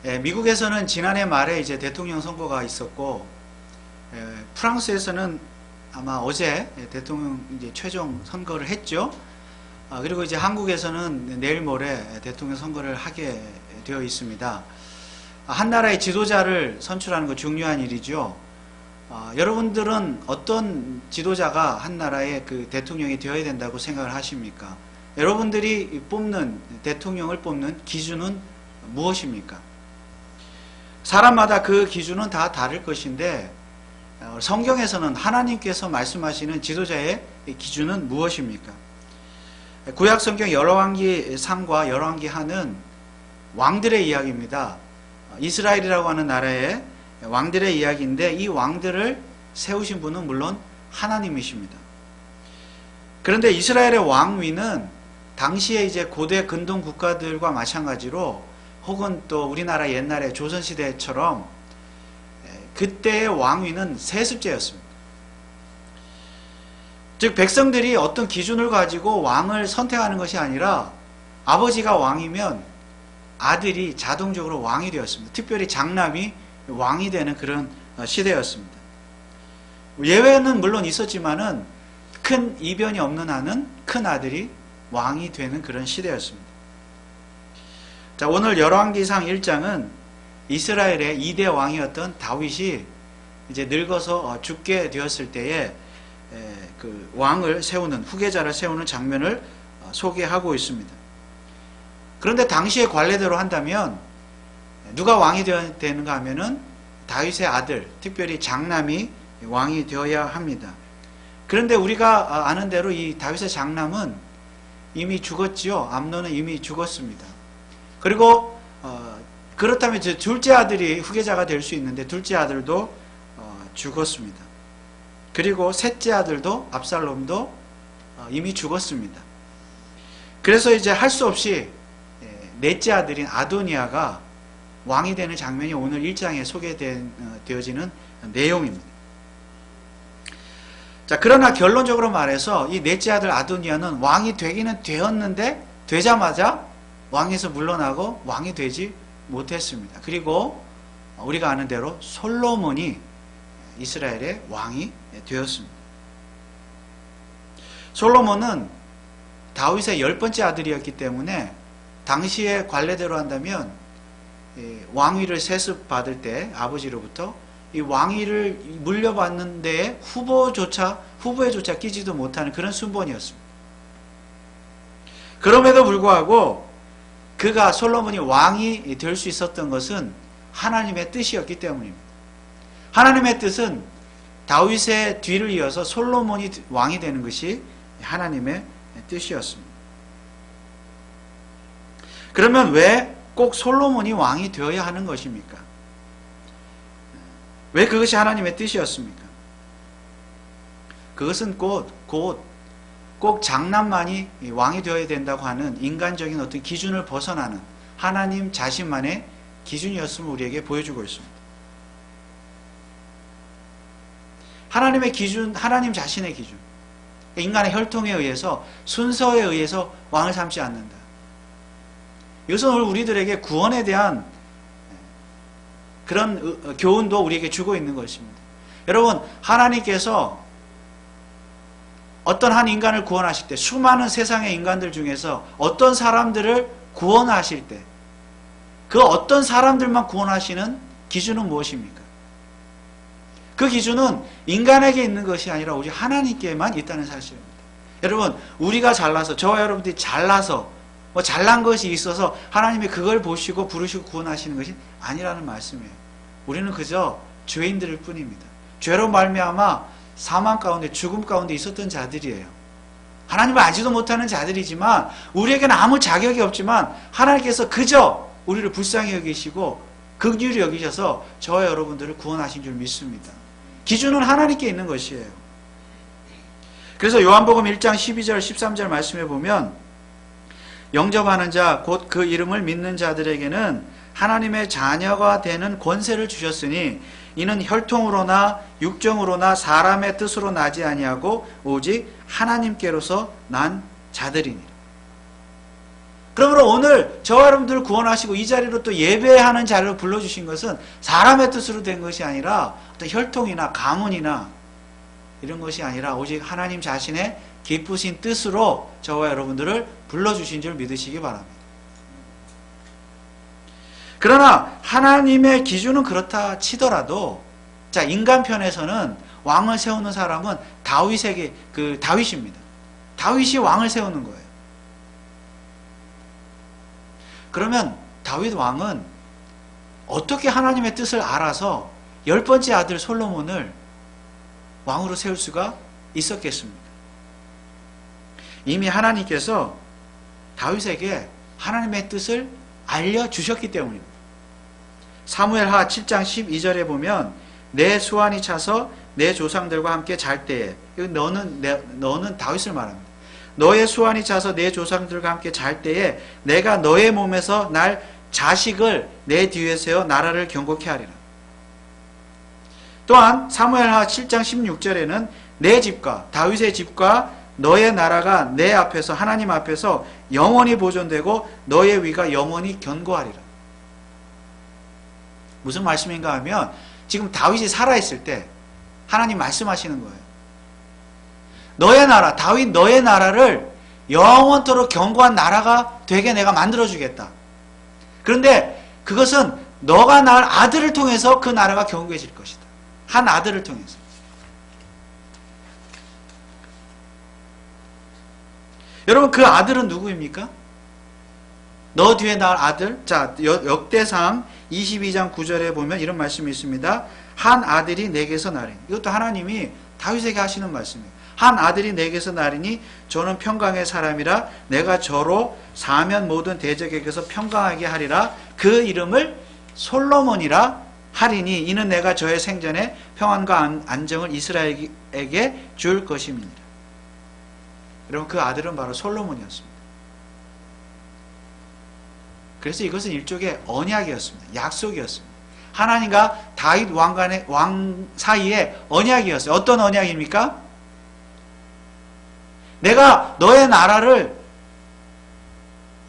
미국에서는 지난해 말에 이제 대통령 선거가 있었고, 프랑스에서는 아마 어제 대통령 이제 최종 선거를 했죠. 그리고 이제 한국에서는 내일 모레 대통령 선거를 하게 되어 있습니다. 한 나라의 지도자를 선출하는 거 중요한 일이죠. 여러분들은 어떤 지도자가 한 나라의 그 대통령이 되어야 된다고 생각을 하십니까? 여러분들이 뽑는 대통령을 뽑는 기준은 무엇입니까? 사람마다 그 기준은 다 다를 것인데, 성경에서는 하나님께서 말씀하시는 지도자의 기준은 무엇입니까? 구약 성경 열왕기 상과 열왕기 하는 왕들의 이야기입니다. 이스라엘이라고 하는 나라의 왕들의 이야기인데, 이 왕들을 세우신 분은 물론 하나님이십니다. 그런데 이스라엘의 왕위는 당시에 이제 고대 근동 국가들과 마찬가지로, 혹은 또 우리나라 옛날에 조선시대처럼 그때의 왕위는 세습제였습니다. 즉 백성들이 어떤 기준을 가지고 왕을 선택하는 것이 아니라, 아버지가 왕이면 아들이 자동적으로 왕이 되었습니다. 특별히 장남이 왕이 되는 그런 시대였습니다. 예외는 물론 있었지만은 큰 이변이 없는 한은 큰 아들이 왕이 되는 그런 시대였습니다. 자, 오늘 열왕기상 1장은 이스라엘의 2대 왕이었던 다윗이 이제 늙어서 죽게 되었을 때에 그 왕을 세우는, 후계자를 세우는 장면을 소개하고 있습니다. 그런데 당시의 관례대로 한다면 누가 왕이 되는가 하면은 다윗의 아들, 특별히 장남이 왕이 되어야 합니다. 그런데 우리가 아는 대로 이 다윗의 장남은 이미 죽었지요. 암논은 이미 죽었습니다. 그리고 그렇다면 둘째 아들이 후계자가 될 수 있는데, 둘째 아들도 죽었습니다. 그리고 셋째 아들도, 압살롬도 이미 죽었습니다. 그래서 이제 할 수 없이 넷째 아들인 아도니아가 왕이 되는 장면이 오늘 1장에 소개되어지는 내용입니다. 자, 그러나 결론적으로 말해서 이 넷째 아들 아도니아는 왕이 되기는 되었는데, 되자마자 왕에서 물러나고 왕이 되지 못했습니다. 그리고 우리가 아는 대로 솔로몬이 이스라엘의 왕이 되었습니다. 솔로몬은 다윗의 10번째 아들이었기 때문에 당시의 관례대로 한다면 왕위를 세습받을 때 아버지로부터 이 왕위를 물려받는 데에 후보에조차 끼지도 못하는 그런 순번이었습니다. 그럼에도 불구하고 그가, 솔로몬이 왕이 될 수 있었던 것은 하나님의 뜻이었기 때문입니다. 하나님의 뜻은 다윗의 뒤를 이어서 솔로몬이 왕이 되는 것이 하나님의 뜻이었습니다. 그러면 왜 꼭 솔로몬이 왕이 되어야 하는 것입니까? 왜 그것이 하나님의 뜻이었습니까? 그것은 꼭 장남만이 왕이 되어야 된다고 하는 인간적인 어떤 기준을 벗어나는 하나님 자신만의 기준이었음을 우리에게 보여주고 있습니다. 하나님의 기준, 하나님 자신의 기준, 인간의 혈통에 의해서, 순서에 의해서 왕을 삼지 않는다. 이것은 오늘 우리들에게 구원에 대한 그런 교훈도 우리에게 주고 있는 것입니다. 여러분, 하나님께서 어떤 한 인간을 구원하실 때, 수많은 세상의 인간들 중에서 어떤 사람들을 구원하실 때, 그 어떤 사람들만 구원하시는 기준은 무엇입니까? 그 기준은 인간에게 있는 것이 아니라 오직 하나님께만 있다는 사실입니다. 여러분, 우리가 잘나서, 저와 여러분들이 잘나서 잘난 것이 있어서 하나님이 그걸 보시고 부르시고 구원하시는 것이 아니라는 말씀이에요. 우리는 그저 죄인들일 뿐입니다. 죄로 말미암아 사망 가운데, 죽음 가운데 있었던 자들이에요. 하나님을 알지도 못하는 자들이지만, 우리에게는 아무 자격이 없지만 하나님께서 그저 우리를 불쌍히 여기시고 긍휼히 여기셔서 저와 여러분들을 구원하신 줄 믿습니다. 기준은 하나님께 있는 것이에요. 그래서 요한복음 1장 12절 13절 말씀해 보면, 영접하는 자 곧 그 이름을 믿는 자들에게는 하나님의 자녀가 되는 권세를 주셨으니 이는 혈통으로나 육정으로나 사람의 뜻으로 나지 아니하고 오직 하나님께로서 난 자들이니라. 그러므로 오늘 저와 여러분들을 구원하시고 이 자리로 또 예배하는 자리로 불러주신 것은 사람의 뜻으로 된 것이 아니라 어떤 혈통이나 가문이나 이런 것이 아니라 오직 하나님 자신의 기쁘신 뜻으로 저와 여러분들을 불러주신 줄 믿으시기 바랍니다. 그러나 하나님의 기준은 그렇다 치더라도 자, 인간 편에서는 왕을 세우는 사람은 다윗입니다. 다윗이 왕을 세우는 거예요. 그러면 다윗 왕은 어떻게 하나님의 뜻을 알아서 10번째 아들 솔로몬을 왕으로 세울 수가 있었겠습니까? 이미 하나님께서 다윗에게 하나님의 뜻을 알려주셨기 때문입니다. 사무엘하 7장 12절에 보면 내 수완이 차서 내 조상들과 함께 잘 때에, 너는 다윗을 말합니다. 너의 수완이 차서 내 조상들과 함께 잘 때에 내가 너의 몸에서 날 자식을 내 뒤에 세워 나라를 경고케 하리라. 또한 사무엘하 7장 16절에는 내 집과 다윗의 집과 너의 나라가 내 앞에서 하나님 앞에서 영원히 보존되고 너의 위가 영원히 견고하리라. 무슨 말씀인가 하면 지금 다윗이 살아있을 때 하나님 말씀하시는 거예요. 너의 나라, 다윗 너의 나라를 영원토록 견고한 나라가 되게 내가 만들어주겠다. 그런데 그것은 너가 낳을 아들을 통해서 그 나라가 견고해질 것이다. 한 아들을 통해서. 여러분 그 아들은 누구입니까? 너 뒤에 낳을 아들. 자, 역대상 22장 9절에 보면 이런 말씀이 있습니다. 한 아들이 내게서 나리니. 이것도 하나님이 다윗에게 하시는 말씀이에요. 한 아들이 내게서 나리니 저는 평강의 사람이라 내가 저로 사면 모든 대적에게서 평강하게 하리라. 그 이름을 솔로몬이라 하리니 이는 내가 저의 생전에 평안과 안정을 이스라엘에게 줄 것임이니라. 여러분 그 아들은 바로 솔로몬이었습니다. 그래서 이것은 일종의 언약이었습니다. 약속이었습니다. 하나님과 다윗 왕 사이에 언약이었어요. 어떤 언약입니까? 내가 너의 나라를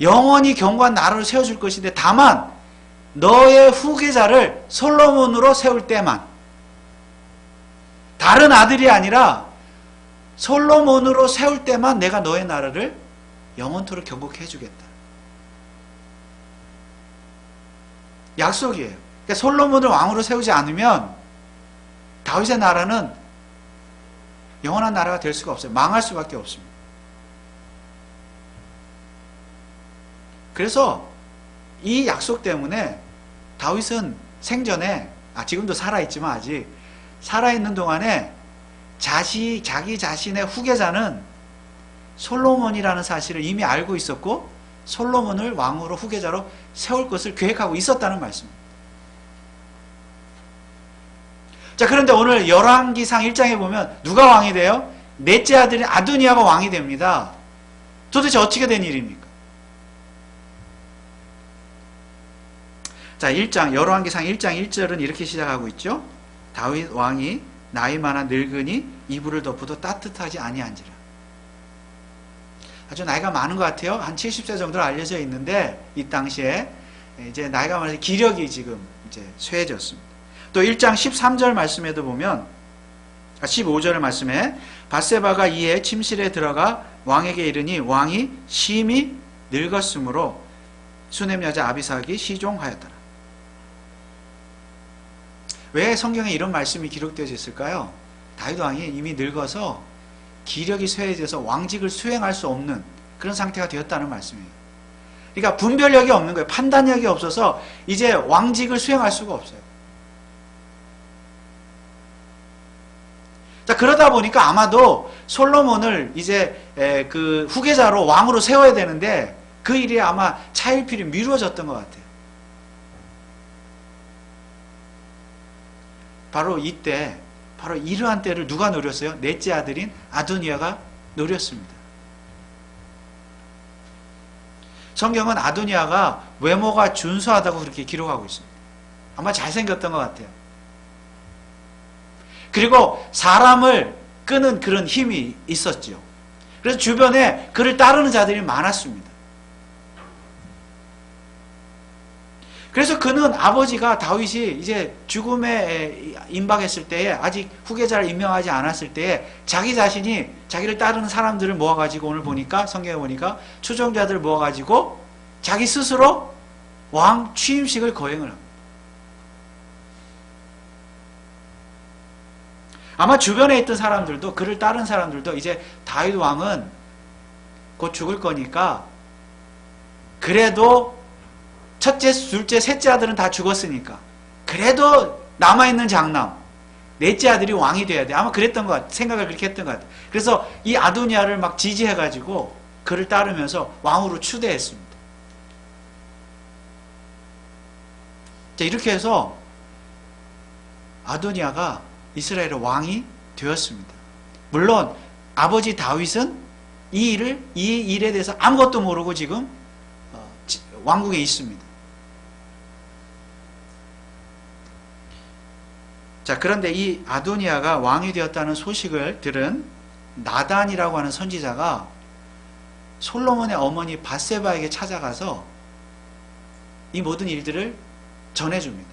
영원히 견고한 나라로 세워줄 것인데 다만 너의 후계자를 솔로몬으로 세울 때만, 다른 아들이 아니라 솔로몬으로 세울 때만 내가 너의 나라를 영원토록 견고케 해주겠다. 약속이에요. 그러니까 솔로몬을 왕으로 세우지 않으면 다윗의 나라는 영원한 나라가 될 수가 없어요. 망할 수밖에 없습니다. 그래서 이 약속 때문에 다윗은 생전에, 지금도 살아있지만 아직 살아있는 동안에 자기 자신의 후계자는 솔로몬이라는 사실을 이미 알고 있었고 솔로몬을 왕으로 후계자로 세울 것을 계획하고 있었다는 말씀입니다. 자, 그런데 오늘 열왕기상 1장에 보면 누가 왕이 돼요? 넷째 아들인 아도니아가 왕이 됩니다. 도대체 어떻게 된 일입니까? 자, 열왕기상 1장 1절은 이렇게 시작하고 있죠. 다윗 왕이 나이 많아 늙으니 이불을 덮어도 따뜻하지 아니한지라. 아주 나이가 많은 것 같아요. 한 70세 정도로 알려져 있는데 이 당시에 이제 나이가 많아서 기력이 지금 이제 쇠해졌습니다. 또 1장 13절 말씀에도 보면 15절 말씀에 밧세바가 이에 침실에 들어가 왕에게 이르니 왕이 심히 늙었으므로 수넴 여자 아비삭이 시종하였더라. 왜 성경에 이런 말씀이 기록되어져 있을까요? 다윗 왕이 이미 늙어서 기력이 쇠해져서 왕직을 수행할 수 없는 그런 상태가 되었다는 말씀이에요. 그러니까 분별력이 없는 거예요. 판단력이 없어서 이제 왕직을 수행할 수가 없어요. 자, 그러다 보니까 아마도 솔로몬을 이제 그 후계자로 왕으로 세워야 되는데 그 일이 아마 차일피일 미루어졌던 것 같아요. 바로 이때, 바로 이러한 때를 누가 노렸어요? 넷째 아들인 아도니아가 노렸습니다. 성경은 아도니아가 외모가 준수하다고 그렇게 기록하고 있습니다. 아마 잘생겼던 것 같아요. 그리고 사람을 끄는 그런 힘이 있었죠. 그래서 주변에 그를 따르는 자들이 많았습니다. 그래서 그는 아버지가 다윗이 이제 죽음에 임박했을 때에 아직 후계자를 임명하지 않았을 때에 자기 자신이 자기를 따르는 사람들을 모아가지고 오늘 보니까 성경에 보니까 추종자들을 모아가지고 자기 스스로 왕 취임식을 거행을 합니다. 아마 주변에 있던 사람들도 그를 따른 사람들도 이제 다윗 왕은 곧 죽을 거니까 그래도 첫째, 둘째, 셋째 아들은 다 죽었으니까 그래도 남아있는 장남 넷째 아들이 왕이 돼야 돼. 아마 그랬던 것 같아. 생각을 그렇게 했던 것 같아. 그래서 이 아도니아를 막 지지해가지고 그를 따르면서 왕으로 추대했습니다. 자, 이렇게 해서 아도니아가 이스라엘의 왕이 되었습니다. 물론 아버지 다윗은 이 일에 대해서 아무것도 모르고 지금 왕국에 있습니다. 자, 그런데 이 아도니아가 왕이 되었다는 소식을 들은 나단이라고 하는 선지자가 솔로몬의 어머니 밧세바에게 찾아가서 이 모든 일들을 전해줍니다.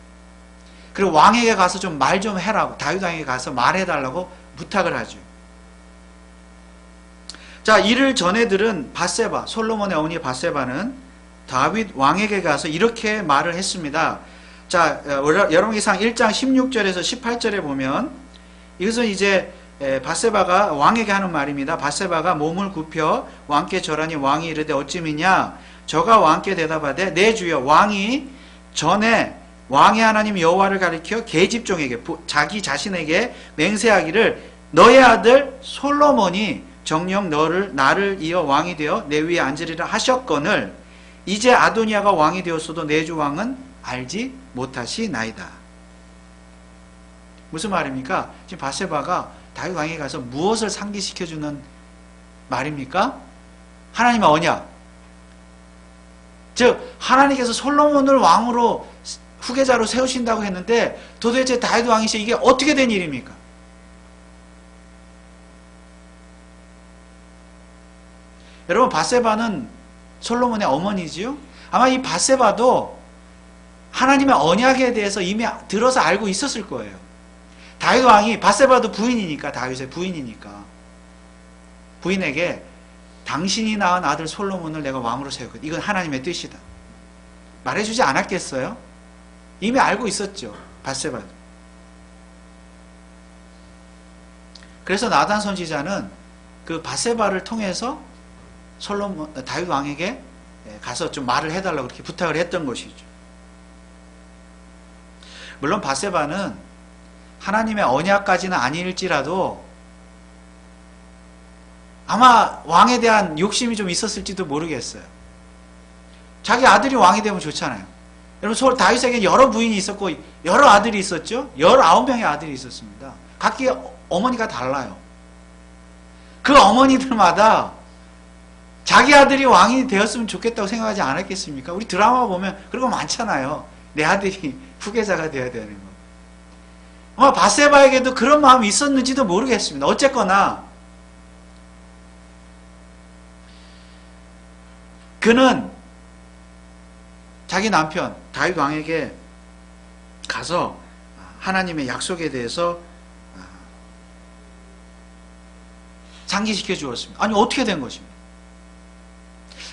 그리고 왕에게 가서 좀 말 좀 해라고, 다윗 왕에게 가서 말해달라고 부탁을 하죠. 자, 이를 전해 들은 밧세바, 솔로몬의 어머니 밧세바는 다윗 왕에게 가서 이렇게 말을 했습니다. 자, 열왕기상 1장 16절에서 18절에 보면 이것은 이제 밧세바가 왕에게 하는 말입니다. 밧세바가 몸을 굽혀 왕께 절하니 왕이 이르되 어찌미냐? 저가 왕께 대답하되 내 주여, 왕이 전에 왕의 하나님 여호와를 가리켜 계집종에게 자기 자신에게 맹세하기를 너의 아들 솔로몬이 정녕 나를 이어 왕이 되어 내 위에 앉으리라 하셨거늘 이제 아도니아가 왕이 되었어도 내 주 왕은 알지 못하시나이다. 무슨 말입니까? 지금 밧세바가 다윗 왕에게 가서 무엇을 상기시켜주는 말입니까? 하나님의 언약. 즉 하나님께서 솔로몬을 왕으로 후계자로 세우신다고 했는데 도대체 다윗 왕이시 이게 어떻게 된 일입니까? 여러분, 밧세바는 솔로몬의 어머니지요? 아마 이 밧세바도 하나님의 언약에 대해서 이미 들어서 알고 있었을 거예요. 다윗 왕이, 밧세바도 부인이니까, 다윗의 부인이니까 부인에게 당신이 낳은 아들 솔로몬을 내가 왕으로 세우거든. 이건 하나님의 뜻이다. 말해주지 않았겠어요? 이미 알고 있었죠. 밧세바도. 그래서 나단 선지자는 그 밧세바를 통해서 다윗 왕에게 가서 좀 말을 해달라고 그렇게 부탁을 했던 것이죠. 물론 밧세바는 하나님의 언약까지는 아닐지라도 아마 왕에 대한 욕심이 좀 있었을지도 모르겠어요. 자기 아들이 왕이 되면 좋잖아요. 여러분, 다윗에게 여러 부인이 있었고 여러 아들이 있었죠. 19명의 아들이 있었습니다. 각기 어머니가 달라요. 그 어머니들마다 자기 아들이 왕이 되었으면 좋겠다고 생각하지 않았겠습니까? 우리 드라마 보면 그런 거 많잖아요. 내 아들이 후계자가 되어야 되는 거. 아마 밧세바에게도 그런 마음이 있었는지도 모르겠습니다. 어쨌거나 그는 자기 남편 다윗 왕에게 가서 하나님의 약속에 대해서 상기시켜 주었습니다. 아니, 어떻게 된 것입니까?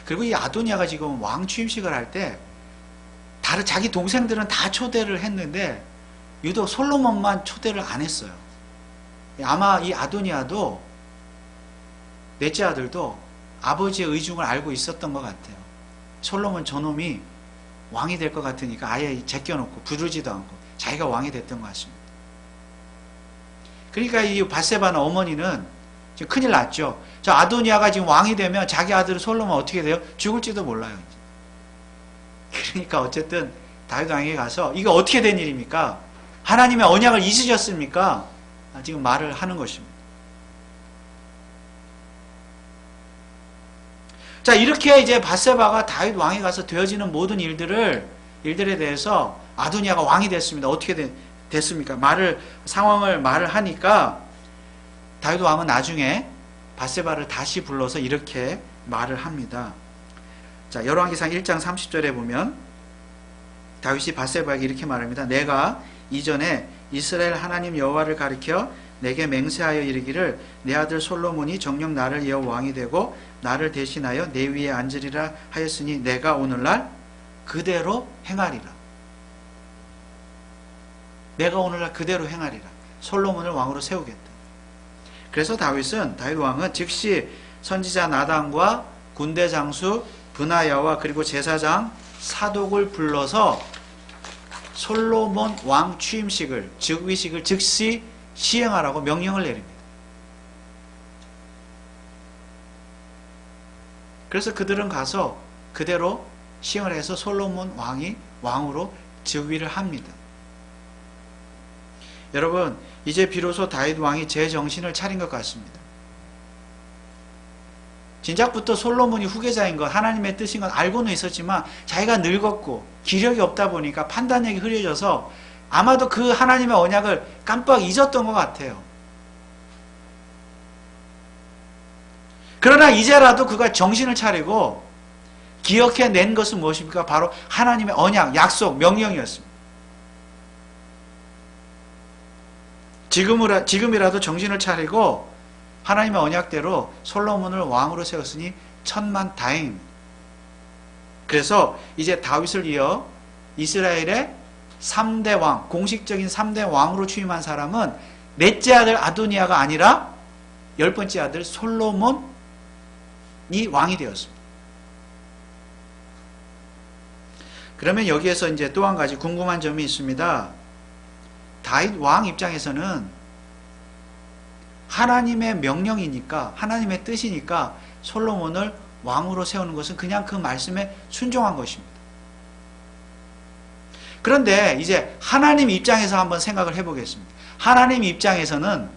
그리고 이 아도니아가 지금 왕 취임식을 할 때 자기 동생들은 다 초대를 했는데 유독 솔로몬만 초대를 안 했어요. 아마 이 아도니아도 넷째 아들도 아버지의 의중을 알고 있었던 것 같아요. 솔로몬 저놈이 왕이 될 것 같으니까 아예 제껴놓고 부르지도 않고 자기가 왕이 됐던 것 같습니다. 그러니까 이 밧세바는 어머니는 지금 큰일 났죠. 저 아도니아가 지금 왕이 되면 자기 아들 솔로몬 어떻게 돼요? 죽을지도 몰라요. 그러니까 어쨌든 다윗 왕에게 가서 이게 어떻게 된 일입니까? 하나님의 언약을 잊으셨습니까? 지금 말을 하는 것입니다. 자, 이렇게 이제 밧세바가 다윗 왕에 가서 되어지는 모든 일들에 대해서 아도니아가 왕이 됐습니다. 어떻게 됐습니까? 상황을 말을 하니까 다윗 왕은 나중에 밧세바를 다시 불러서 이렇게 말을 합니다. 자, 열왕기상 1장 30절에 보면 다윗이 밧세바에게 이렇게 말합니다. 내가 이전에 이스라엘 하나님 여호와를 가리켜 내게 맹세하여 이르기를 내 아들 솔로몬이 정녕 나를 이어 왕이 되고 나를 대신하여 내 위에 앉으리라 하였으니 내가 오늘날 그대로 행하리라. 내가 오늘날 그대로 행하리라. 솔로몬을 왕으로 세우겠다. 그래서 다윗 왕은 즉시 선지자 나단과 군대 장수 브나야와 그리고 제사장 사독을 불러서 솔로몬 왕 취임식을, 즉위식을 즉시 시행하라고 명령을 내립니다. 그래서 그들은 가서 그대로 시행을 해서 솔로몬 왕이 왕으로 즉위를 합니다. 여러분, 이제 비로소 다윗 왕이 제정신을 차린 것 같습니다. 진작부터 솔로몬이 후계자인 것, 하나님의 뜻인 건 알고는 있었지만 자기가 늙었고 기력이 없다 보니까 판단력이 흐려져서 아마도 그 하나님의 언약을 깜빡 잊었던 것 같아요. 그러나 이제라도 그가 정신을 차리고 기억해낸 것은 무엇입니까? 바로 하나님의 언약, 약속, 명령이었습니다. 지금이라도 정신을 차리고 하나님의 언약대로 솔로몬을 왕으로 세웠으니 천만다행입니다. 그래서 이제 다윗을 이어 이스라엘의 3대 왕, 공식적인 3대 왕으로 취임한 사람은 넷째 아들 아도니아가 아니라 10번째 아들 솔로몬이 왕이 되었습니다. 그러면 여기에서 이제 또 한 가지 궁금한 점이 있습니다. 다윗 왕 입장에서는 하나님의 명령이니까, 하나님의 뜻이니까 솔로몬을 왕으로 세우는 것은 그냥 그 말씀에 순종한 것입니다. 그런데 이제 하나님 입장에서 한번 생각을 해보겠습니다. 하나님 입장에서는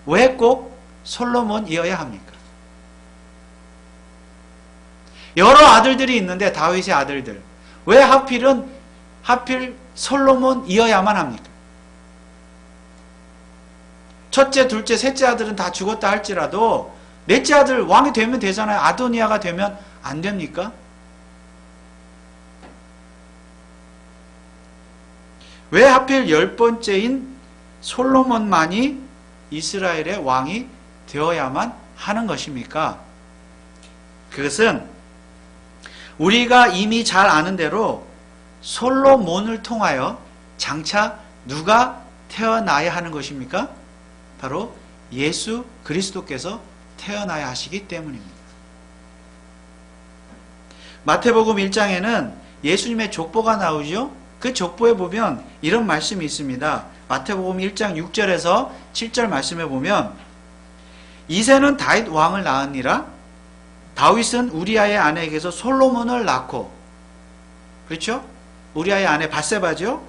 왜 꼭 솔로몬이어야 합니까? 여러 아들들이 있는데 다윗의 아들들, 왜 하필 솔로몬이어야만 합니까? 첫째, 둘째, 셋째 아들은 다 죽었다 할지라도 넷째 아들 왕이 되면 되잖아요. 아도니아가 되면 안 됩니까? 왜 하필 10번째인 솔로몬만이 이스라엘의 왕이 되어야만 하는 것입니까? 그것은 우리가 이미 잘 아는 대로 솔로몬을 통하여 장차 누가 태어나야 하는 것입니까? 바로 예수 그리스도께서 태어나야 하시기 때문입니다. 마태복음 1장에는 예수님의 족보가 나오죠. 그 족보에 보면 이런 말씀이 있습니다. 마태복음 1장 6절에서 7절 말씀에 보면 이새는 다윗 왕을 낳으니라. 다윗은 우리아의 아내에게서 솔로몬을 낳고, 그렇죠? 우리아의 아내 밧세바죠.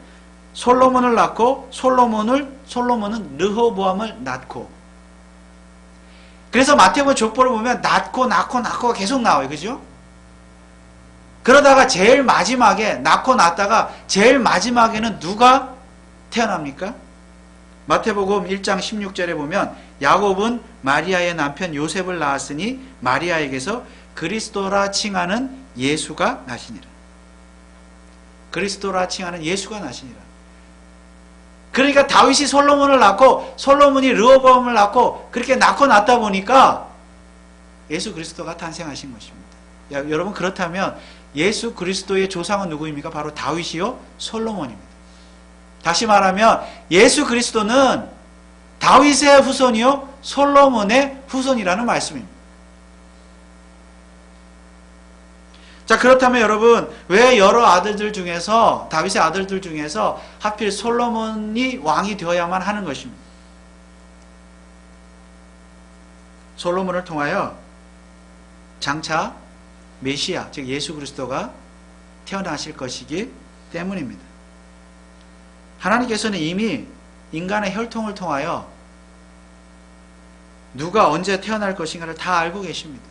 솔로몬을 낳고 솔로몬은 르호보암을 낳고. 그래서 마태복음 족보를 보면 낳고 계속 나와요. 그죠? 그러다가 제일 마지막에 낳다가 제일 마지막에는 누가 태어납니까? 마태복음 1장 16절에 보면 야곱은 마리아의 남편 요셉을 낳았으니 마리아에게서 그리스도라 칭하는 예수가 나시니라. 그리스도라 칭하는 예수가 나시니라. 그러니까 다윗이 솔로몬을 낳고 솔로몬이 르호보암을 낳고 그렇게 낳다 보니까 예수 그리스도가 탄생하신 것입니다. 여러분, 그렇다면 예수 그리스도의 조상은 누구입니까? 바로 다윗이요 솔로몬입니다. 다시 말하면 예수 그리스도는 다윗의 후손이요 솔로몬의 후손이라는 말씀입니다. 자, 그렇다면 여러분, 왜 여러 아들들 중에서, 다윗의 아들들 중에서 하필 솔로몬이 왕이 되어야만 하는 것입니다. 솔로몬을 통하여 장차 메시아, 즉 예수 그리스도가 태어나실 것이기 때문입니다. 하나님께서는 이미 인간의 혈통을 통하여 누가 언제 태어날 것인가를 다 알고 계십니다.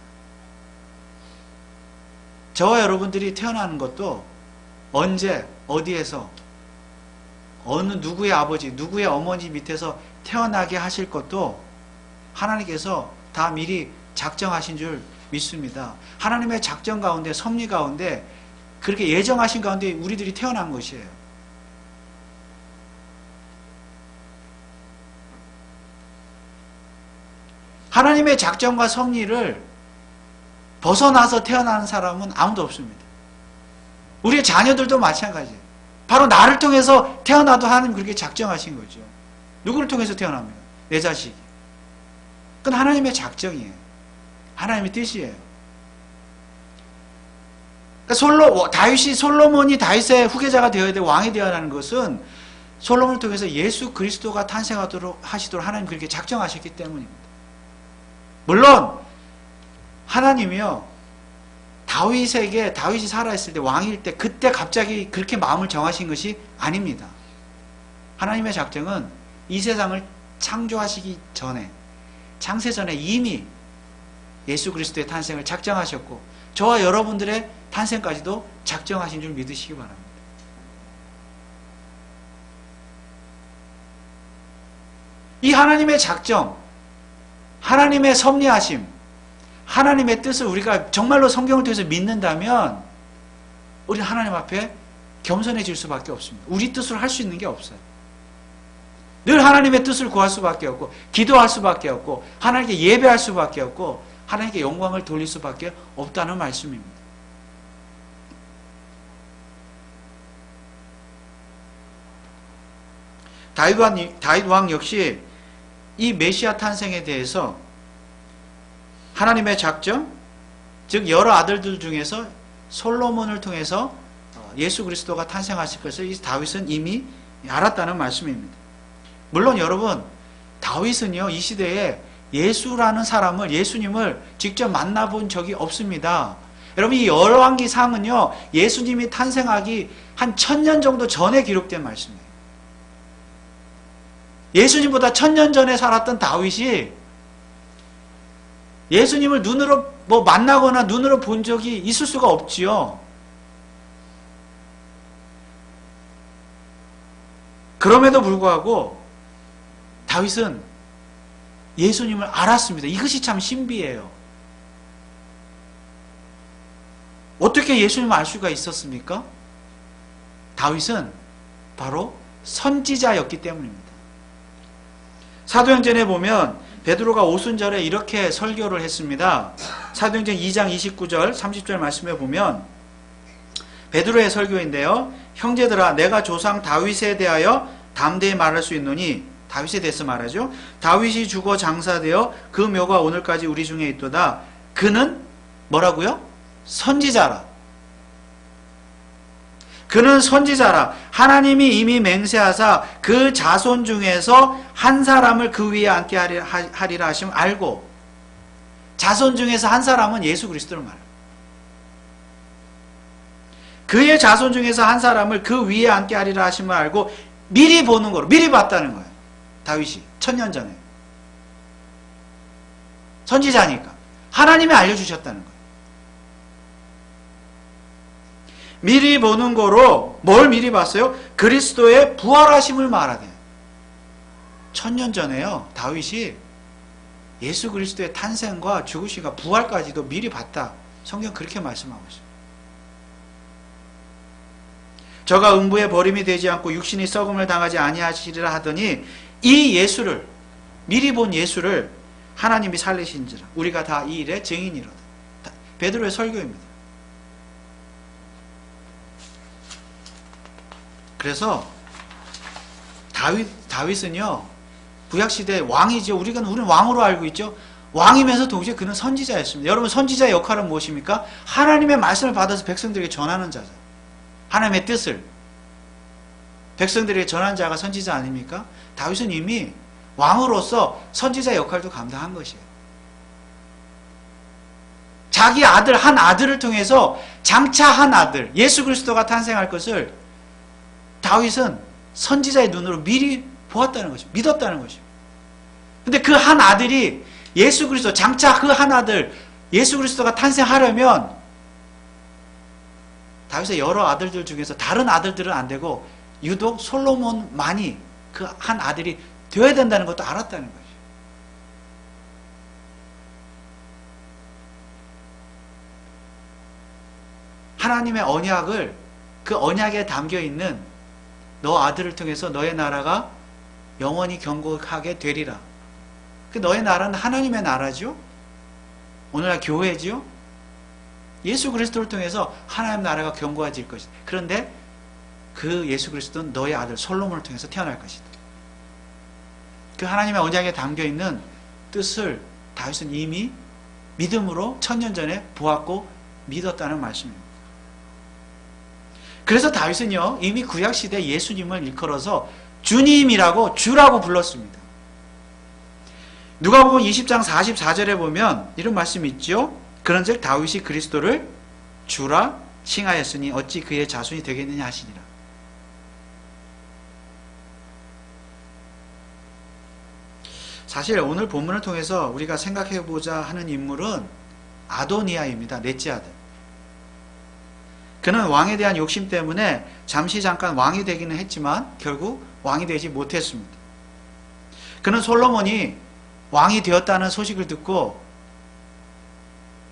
저와 여러분들이 태어나는 것도 언제, 어디에서, 어느 누구의 아버지, 누구의 어머니 밑에서 태어나게 하실 것도 하나님께서 다 미리 작정하신 줄 믿습니다. 하나님의 작정 가운데, 섭리 가운데 그렇게 예정하신 가운데 우리들이 태어난 것이에요. 하나님의 작정과 섭리를 벗어나서 태어나는 사람은 아무도 없습니다. 우리의 자녀들도 마찬가지예요. 바로 나를 통해서 태어나도 하나님 그렇게 작정하신 거죠. 누구를 통해서 태어납니까? 내 자식이. 그건 하나님의 작정이에요. 하나님의 뜻이에요. 그러니까 솔로몬이 다윗의 후계자가 되어야 돼, 왕이 되어야 하는 것은 솔로몬을 통해서 예수 그리스도가 탄생하도록 하시도록 하나님 그렇게 작정하셨기 때문입니다. 물론 하나님이요, 다윗이 살아있을 때, 왕일 때, 그때 갑자기 그렇게 마음을 정하신 것이 아닙니다. 하나님의 작정은 이 세상을 창조하시기 전에, 창세전에 이미 예수 그리스도의 탄생을 작정하셨고, 저와 여러분들의 탄생까지도 작정하신 줄 믿으시기 바랍니다. 이 하나님의 작정, 하나님의 섭리하심, 하나님의 뜻을 우리가 정말로 성경을 통해서 믿는다면 우리는 하나님 앞에 겸손해질 수밖에 없습니다. 우리 뜻으로 할 수 있는 게 없어요. 늘 하나님의 뜻을 구할 수밖에 없고, 기도할 수밖에 없고, 하나님께 예배할 수밖에 없고, 하나님께 영광을 돌릴 수밖에 없다는 말씀입니다. 다윗 왕 역시 이 메시아 탄생에 대해서 하나님의 작정, 즉 여러 아들들 중에서 솔로몬을 통해서 예수 그리스도가 탄생하실 것을 이 다윗은 이미 알았다는 말씀입니다. 물론 여러분, 다윗은요, 이 시대에 예수라는 사람을, 예수님을 직접 만나본 적이 없습니다. 여러분, 이 열왕기상은요, 예수님이 탄생하기 한 1000년 정도 전에 기록된 말씀이에요. 예수님보다 1000년 전에 살았던 다윗이 예수님을 눈으로 만나거나 눈으로 본 적이 있을 수가 없지요. 그럼에도 불구하고 다윗은 예수님을 알았습니다. 이것이 참 신비해요. 어떻게 예수님을 알 수가 있었습니까? 다윗은 바로 선지자였기 때문입니다. 사도행전에 보면 베드로가 오순절에 이렇게 설교를 했습니다. 사도행전 2장 29절 30절 말씀에 보면 베드로의 설교인데요, 형제들아, 내가 조상 다윗에 대하여 담대히 말할 수 있노니, 다윗에 대해서 말하죠. 다윗이 죽어 장사되어 그 묘가 오늘까지 우리 중에 있도다. 그는 뭐라고요? 선지자라. 그는 선지자라. 하나님이 이미 맹세하사 그 자손 중에서 한 사람을 그 위에 앉게 하리라 하심을 알고, 자손 중에서 한 사람은 예수 그리스도를 말합니다. 그의 자손 중에서 한 사람을 그 위에 앉게 하리라 하심을 알고 미리 보는 거로, 미리 봤다는 거예요. 다윗이 1000년 전에 선지자니까 하나님이 알려주셨다는 거예요. 미리 보는 거로 뭘 미리 봤어요? 그리스도의 부활하심을 말하대. 1000년 전에요, 다윗이 예수 그리스도의 탄생과 죽으심과 부활까지도 미리 봤다. 성경 그렇게 말씀하고 있습니다. 저가 음부에 버림이 되지 않고 육신이 썩음을 당하지 아니하시리라 하더니 이 예수를, 미리 본 예수를 하나님이 살리신지라 우리가 다 이 일의 증인이로다. 베드로의 설교입니다. 그래서 다윗은요, 구약시대 왕이죠. 우리는 왕으로 알고 있죠. 왕이면서 동시에 그는 선지자였습니다. 여러분, 선지자의 역할은 무엇입니까? 하나님의 말씀을 받아서 백성들에게 전하는 자죠. 하나님의 뜻을 백성들에게 전하는 자가 선지자 아닙니까? 다윗은 이미 왕으로서 선지자 역할도 감당한 것이에요. 자기 아들, 한 아들을 통해서 장차 한 아들, 예수 그리스도가 탄생할 것을 다윗은 선지자의 눈으로 미리 보았다는 것입니다. 믿었다는 것입니다. 근데 그 한 아들이 예수 그리스도, 장차 그 한 아들, 예수 그리스도가 탄생하려면 다윗의 여러 아들들 중에서 다른 아들들은 안 되고 유독 솔로몬만이 그 한 아들이 되어야 된다는 것도 알았다는 거죠. 하나님의 언약을, 그 언약에 담겨 있는 너 아들을 통해서 너의 나라가 영원히 경고하게 되리라. 그 너의 나라는 하나님의 나라죠. 오늘날 교회죠. 예수 그리스도를 통해서 하나님의 나라가 경고해질 것이다. 그런데 그 예수 그리스도는 너의 아들 솔로몬을 통해서 태어날 것이다. 그 하나님의 언약에 담겨 있는 뜻을 다윗은 이미 믿음으로 천년 전에 보았고 믿었다는 말씀입니다. 그래서 다윗은요, 이미 구약시대 예수님을 일컬어서 주님이라고, 주라고 불렀습니다. 누가복음 20장 44절에 보면 이런 말씀이 있죠. 그런즉 다윗이 그리스도를 주라 칭하였으니 어찌 그의 자손이 되겠느냐 하시니라. 사실 오늘 본문을 통해서 우리가 생각해보자 하는 인물은 아도니아입니다. 넷째 아들. 그는 왕에 대한 욕심 때문에 잠시 잠깐 왕이 되기는 했지만 결국 왕이 되지 못했습니다. 그는 솔로몬이 왕이 되었다는 소식을 듣고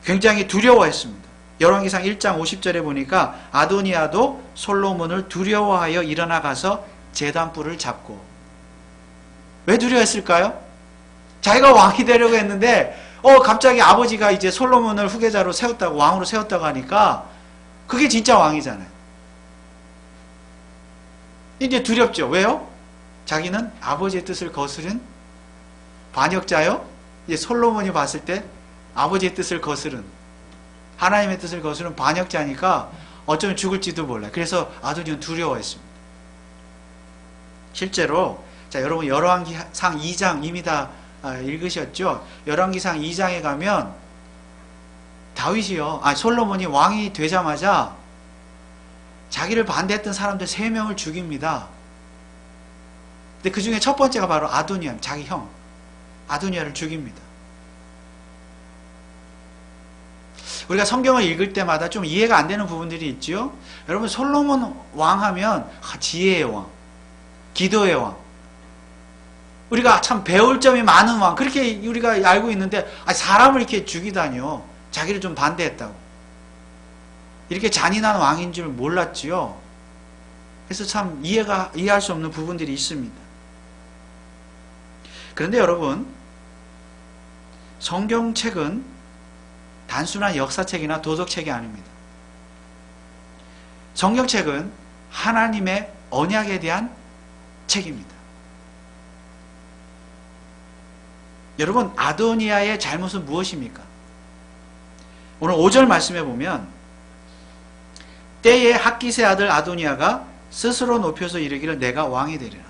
굉장히 두려워했습니다. 열왕기상 1장 50절에 보니까 아도니아도 솔로몬을 두려워하여 일어나 가서 제단불을 잡고. 왜 두려워했을까요? 자기가 왕이 되려고 했는데 갑자기 아버지가 이제 솔로몬을 후계자로 세웠다고, 왕으로 세웠다고 하니까 그게 진짜 왕이잖아요. 이제 두렵죠. 왜요? 자기는 아버지의 뜻을 거스른 반역자요. 이제 솔로몬이 봤을 때 아버지의 뜻을 거스른, 하나님의 뜻을 거스른 반역자니까 어쩌면 죽을지도 몰라요. 그래서 아도니아는 두려워했습니다. 실제로 자, 여러분 열왕기상 2장 이미 다 읽으셨죠? 열왕기상 2장에 가면 다윗이요, 솔로몬이 왕이 되자마자 자기를 반대했던 사람들 3명을 죽입니다. 근데 그 중에 첫 번째가 바로 아도니아, 자기 형 아도니아를 죽입니다. 우리가 성경을 읽을 때마다 좀 이해가 안 되는 부분들이 있죠. 여러분, 솔로몬 왕하면 지혜의 왕, 기도의 왕, 우리가 참 배울 점이 많은 왕, 그렇게 우리가 알고 있는데 사람을 이렇게 죽이다니요. 자기를 좀 반대했다고. 이렇게 잔인한 왕인 줄 몰랐지요. 그래서 참 이해할 수 없는 부분들이 있습니다. 그런데 여러분, 성경책은 단순한 역사책이나 도덕책이 아닙니다. 성경책은 하나님의 언약에 대한 책입니다. 여러분, 아도니아의 잘못은 무엇입니까? 오늘 5절 말씀해 보면 때에 학기세 아들 아도니아가 스스로 높여서 이르기를 내가 왕이 되리라.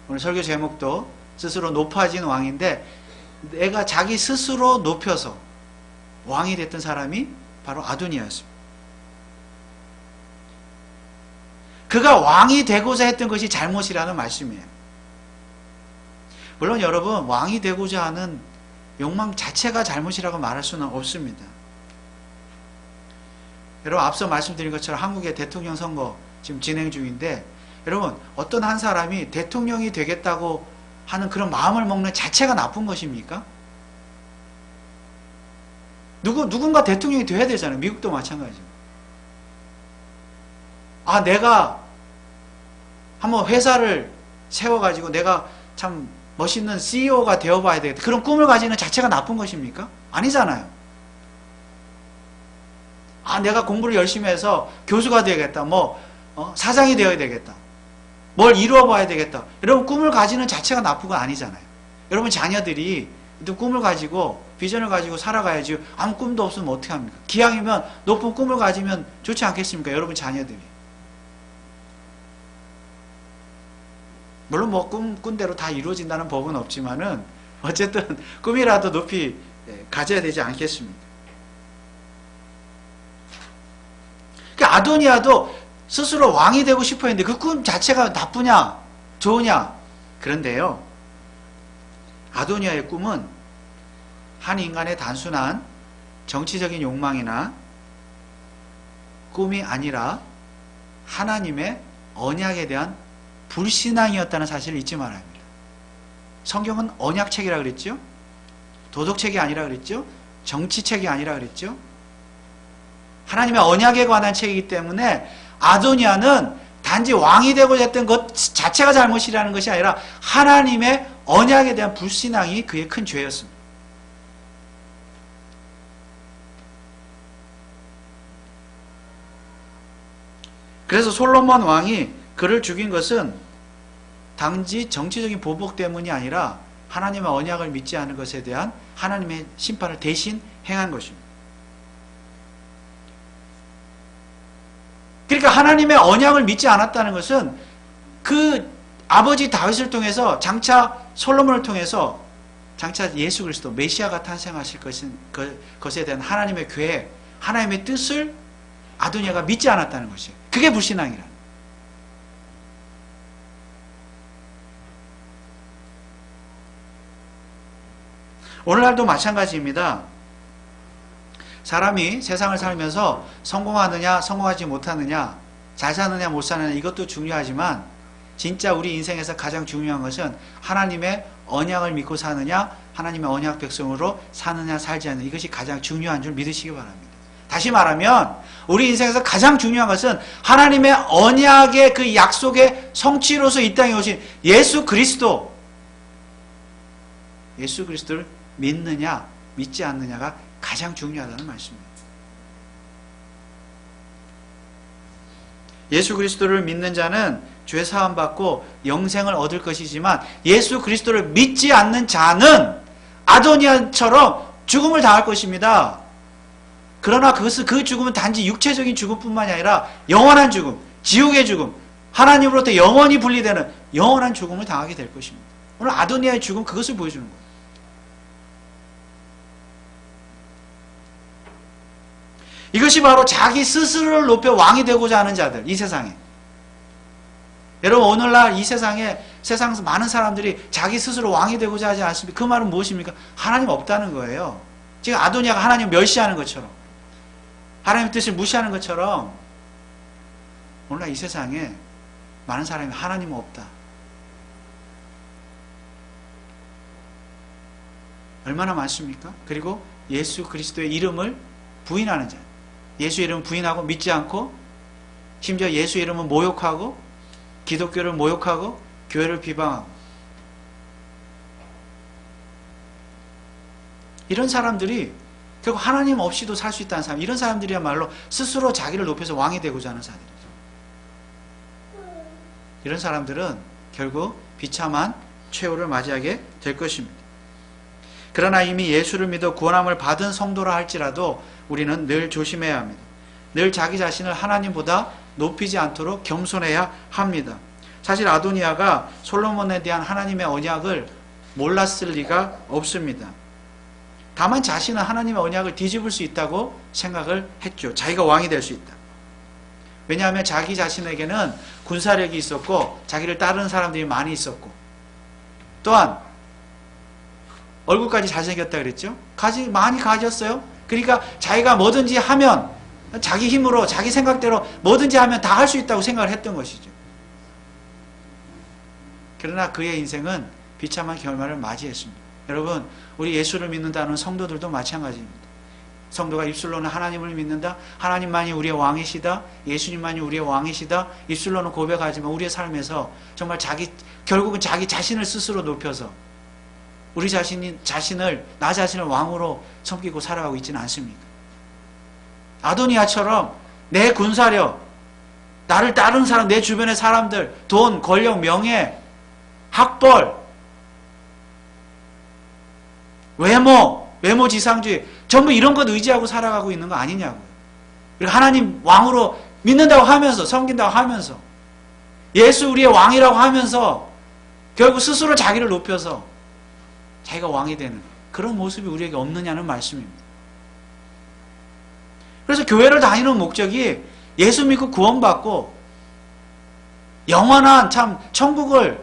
오늘 설교 제목도 스스로 높아진 왕인데, 내가 자기 스스로 높여서 왕이 됐던 사람이 바로 아도니아였습니다. 그가 왕이 되고자 했던 것이 잘못이라는 말씀이에요. 물론 여러분, 왕이 되고자 하는 욕망 자체가 잘못이라고 말할 수는 없습니다. 여러분, 앞서 말씀드린 것처럼 한국의 대통령 선거 지금 진행 중인데, 여러분, 어떤 한 사람이 대통령이 되겠다고 하는 그런 마음을 먹는 자체가 나쁜 것입니까? 누군가 대통령이 돼야 되잖아요. 미국도 마찬가지고. 내가 한번 회사를 세워가지고 내가 참 멋있는 CEO가 되어봐야 되겠다, 그런 꿈을 가지는 자체가 나쁜 것입니까? 아니잖아요. 내가 공부를 열심히 해서 교수가 되겠다, 사장이 되어야 되겠다, 뭘 이루어봐야 되겠다, 여러분, 꿈을 가지는 자체가 나쁜 건 아니잖아요. 여러분, 자녀들이 꿈을 가지고 비전을 가지고 살아가야지, 아무 꿈도 없으면 어떻게 합니까? 기왕이면 높은 꿈을 가지면 좋지 않겠습니까? 여러분, 자녀들이. 물론 꿈대로 다 이루어진다는 법은 없지만은 어쨌든 꿈이라도 높이 가져야 되지 않겠습니까? 그러니까 아도니아도 스스로 왕이 되고 싶어 했는데 그 꿈 자체가 나쁘냐 좋으냐? 그런데요, 아도니아의 꿈은 한 인간의 단순한 정치적인 욕망이나 꿈이 아니라 하나님의 언약에 대한 불신앙이었다는 사실을 잊지 말아야 합니다. 성경은 언약책이라 그랬죠? 도덕책이 아니라 그랬죠? 정치책이 아니라 그랬죠? 하나님의 언약에 관한 책이기 때문에 아도니아는 단지 왕이 되고자 했던 것 자체가 잘못이라는 것이 아니라 하나님의 언약에 대한 불신앙이 그의 큰 죄였습니다. 그래서 솔로몬 왕이 그를 죽인 것은 단지 정치적인 보복 때문이 아니라 하나님의 언약을 믿지 않은 것에 대한 하나님의 심판을 대신 행한 것입니다. 그러니까 하나님의 언약을 믿지 않았다는 것은 그 아버지 다윗을 통해서 장차 솔로몬을 통해서 장차 예수 그리스도 메시아가 탄생하실 것에 대한 하나님의 계획, 하나님의 뜻을 아도니아가 믿지 않았다는 것이에요. 그게 불신앙이라는. 오늘날도 마찬가지입니다. 사람이 세상을 살면서 성공하느냐 성공하지 못하느냐 잘 사느냐 못 사느냐 이것도 중요하지만 진짜 우리 인생에서 가장 중요한 것은 하나님의 언약을 믿고 사느냐 하나님의 언약 백성으로 사느냐 살지 않느냐 이것이 가장 중요한 줄 믿으시기 바랍니다. 다시 말하면 우리 인생에서 가장 중요한 것은 하나님의 언약의 그 약속의 성취로서 이 땅에 오신 예수 그리스도를 믿느냐 믿지 않느냐가 가장 중요하다는 말씀입니다. 예수 그리스도를 믿는 자는 죄 사함 받고 영생을 얻을 것이지만 예수 그리스도를 믿지 않는 자는 아도니아처럼 죽음을 당할 것입니다. 그러나 그 죽음은 단지 육체적인 죽음뿐만이 아니라 영원한 죽음, 지옥의 죽음, 하나님으로부터 영원히 분리되는 영원한 죽음을 당하게 될 것입니다. 오늘 아도니아의 죽음 그것을 보여주는 거예요. 이것이 바로 자기 스스로를 높여 왕이 되고자 하는 자들, 이 세상에. 여러분 오늘날 이 세상에서 많은 사람들이 자기 스스로 왕이 되고자 하지 않습니까? 그 말은 무엇입니까? 하나님 없다는 거예요. 지금 아도니아가 하나님 멸시하는 것처럼 하나님의 뜻을 무시하는 것처럼 오늘날 이 세상에 많은 사람이 하나님은 없다. 얼마나 많습니까? 그리고 예수 그리스도의 이름을 부인하는 자. 예수 이름을 부인하고 믿지 않고 심지어 예수 이름을 모욕하고 기독교를 모욕하고 교회를 비방하고 이런 사람들이 결국 하나님 없이도 살 수 있다는 사람, 이런 사람들이야말로 스스로 자기를 높여서 왕이 되고자 하는 사람들이죠. 이런 사람들은 결국 비참한 최후를 맞이하게 될 것입니다. 그러나 이미 예수를 믿어 구원함을 받은 성도라 할지라도 우리는 늘 조심해야 합니다. 늘 자기 자신을 하나님보다 높이지 않도록 겸손해야 합니다. 사실 아도니아가 솔로몬에 대한 하나님의 언약을 몰랐을 리가 없습니다. 다만 자신은 하나님의 언약을 뒤집을 수 있다고 생각을 했죠. 자기가 왕이 될 수 있다. 왜냐하면 자기 자신에게는 군사력이 있었고 자기를 따르는 사람들이 많이 있었고 또한 얼굴까지 잘생겼다 그랬죠? 많이 가졌어요. 그러니까 자기가 뭐든지 하면 자기 힘으로 자기 생각대로 뭐든지 하면 다 할 수 있다고 생각을 했던 것이죠. 그러나 그의 인생은 비참한 결말을 맞이했습니다. 여러분 우리 예수를 믿는다는 성도들도 마찬가지입니다. 성도가 입술로는 하나님을 믿는다. 하나님만이 우리의 왕이시다. 예수님만이 우리의 왕이시다. 입술로는 고백하지만 우리의 삶에서 정말 결국은 자기 자신을 스스로 높여서 우리 나 자신을 왕으로 섬기고 살아가고 있지는 않습니까? 아도니아처럼 내 군사력, 나를 따르는 사람, 내 주변의 사람들, 돈, 권력, 명예, 학벌, 외모지상주의 전부 이런 것 의지하고 살아가고 있는 거 아니냐고요. 그리고 하나님 왕으로 믿는다고 하면서 섬긴다고 하면서 예수 우리의 왕이라고 하면서 결국 스스로 자기를 높여서 자기가 왕이 되는 그런 모습이 우리에게 없느냐는 말씀입니다. 그래서 교회를 다니는 목적이 예수 믿고 구원받고 영원한 참 천국의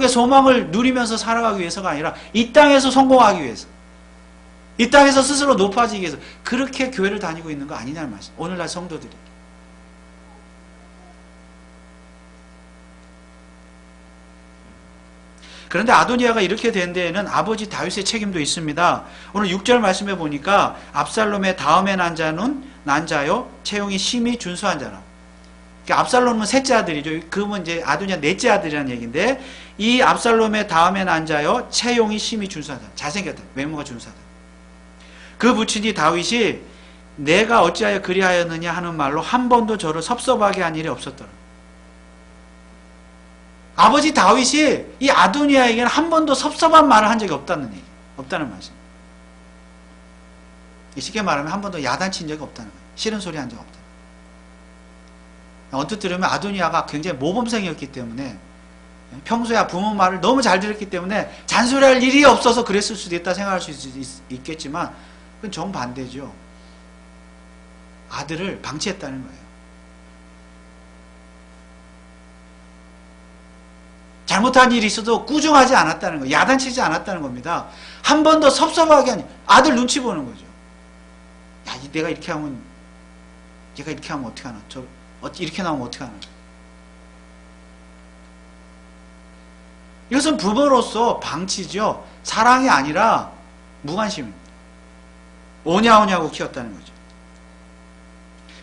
소망을 누리면서 살아가기 위해서가 아니라 이 땅에서 성공하기 위해서 이 땅에서 스스로 높아지기 위해서 그렇게 교회를 다니고 있는 거 아니냐는 말씀. 오늘날 성도들이. 그런데 아도니아가 이렇게 된 데에는 아버지 다윗의 책임도 있습니다. 오늘 6절 말씀해 보니까 압살롬의 다음에 난 자요 채용이 심히 준수한 자라. 그러니까 압살롬은 셋째 아들이죠. 그러면 이제 아도니아 넷째 아들이라는 얘기인데, 이 압살롬의 다음에 난 자요 채용이 심히 준수한 자. 잘생겼다. 외모가 준수하다. 그 부친이 다윗이 내가 어찌하여 그리하였느냐 하는 말로 한 번도 저를 섭섭하게 한 일이 없었더라. 아버지 다윗이 이 아도니아에게는 한 번도 섭섭한 말을 한 적이 없다는 말씀. 쉽게 말하면 한 번도 야단친 적이 없다는 거예요. 싫은 소리 한 적 없다. 언뜻 들으면 아도니아가 굉장히 모범생이었기 때문에, 평소에 부모 말을 너무 잘 들었기 때문에 잔소리할 일이 없어서 그랬을 수도 있다 생각할 수 있겠지만, 그건 정반대죠. 아들을 방치했다는 거예요. 잘못한 일이 있어도 꾸중하지 않았다는 거예요. 야단치지 않았다는 겁니다. 한 번도 섭섭하게 하니 아들 눈치 보는 거죠. 야, 내가 이렇게 하면, 얘가 이렇게 하면 어떻게 하나? 이렇게 나오면 어떻게 하나? 이것은 부모로서 방치죠. 사랑이 아니라 무관심입니다. 오냐오냐고 키웠다는 거죠.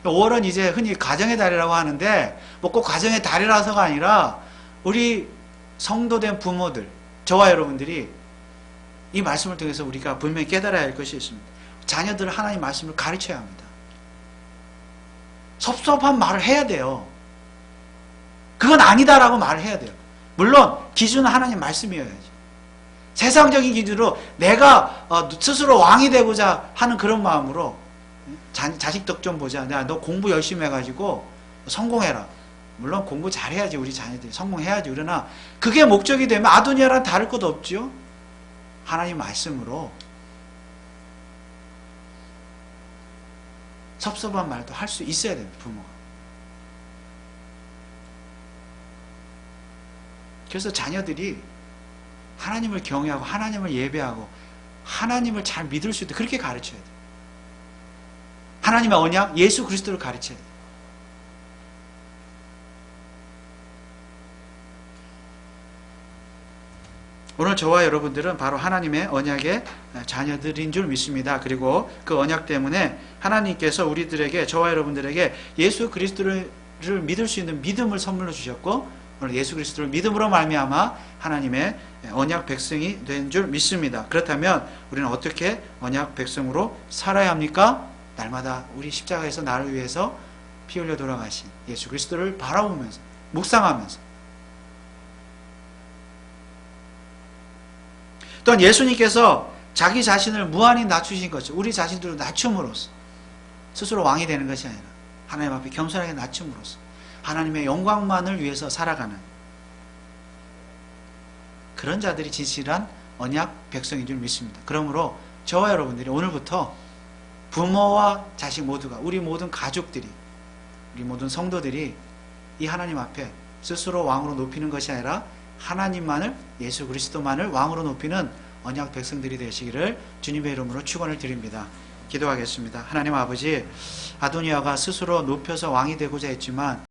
5월은 이제 흔히 가정의 달이라고 하는데, 뭐 꼭 가정의 달이라서가 아니라 우리 성도된 부모들, 저와 여러분들이 이 말씀을 통해서 우리가 분명히 깨달아야 할 것이 있습니다. 자녀들 하나님 말씀을 가르쳐야 합니다. 섭섭한 말을 해야 돼요. 그건 아니다라고 말을 해야 돼요. 물론 기준은 하나님 말씀이어야죠. 세상적인 기준으로 내가 스스로 왕이 되고자 하는 그런 마음으로 자식 덕 좀 보자. 너 공부 열심히 해가지고 성공해라. 물론 공부 잘해야지 우리 자녀들이 성공해야지. 그러나 그게 목적이 되면 아도니아랑 다를 것 없죠. 하나님 말씀으로 섭섭한 말도 할 수 있어야 됩니다. 부모가. 그래서 자녀들이 하나님을 경외하고 하나님을 예배하고 하나님을 잘 믿을 수 있도록 그렇게 가르쳐야 돼요. 하나님의 언약, 예수 그리스도를 가르쳐야 돼요. 오늘 저와 여러분들은 바로 하나님의 언약의 자녀들인 줄 믿습니다. 그리고 그 언약 때문에 하나님께서 우리들에게, 저와 여러분들에게 예수 그리스도를 믿을 수 있는 믿음을 선물로 주셨고, 오늘 예수 그리스도를 믿음으로 말미암아 하나님의 언약 백성이 된 줄 믿습니다. 그렇다면 우리는 어떻게 언약 백성으로 살아야 합니까? 날마다 우리 십자가에서 나를 위해서 피 흘려 돌아가신 예수 그리스도를 바라보면서, 묵상하면서, 또한 예수님께서 자기 자신을 무한히 낮추신 것을 우리 자신들을 낮춤으로써, 스스로 왕이 되는 것이 아니라 하나님 앞에 겸손하게 낮춤으로써 하나님의 영광만을 위해서 살아가는 그런 자들이 진실한 언약 백성인 줄 믿습니다. 그러므로 저와 여러분들이 오늘부터 부모와 자식 모두가, 우리 모든 가족들이, 우리 모든 성도들이 이 하나님 앞에 스스로 왕으로 높이는 것이 아니라 하나님만을, 예수 그리스도만을 왕으로 높이는 언약 백성들이 되시기를 주님의 이름으로 축원을 드립니다. 기도하겠습니다. 하나님 아버지, 아도니아가 스스로 높여서 왕이 되고자 했지만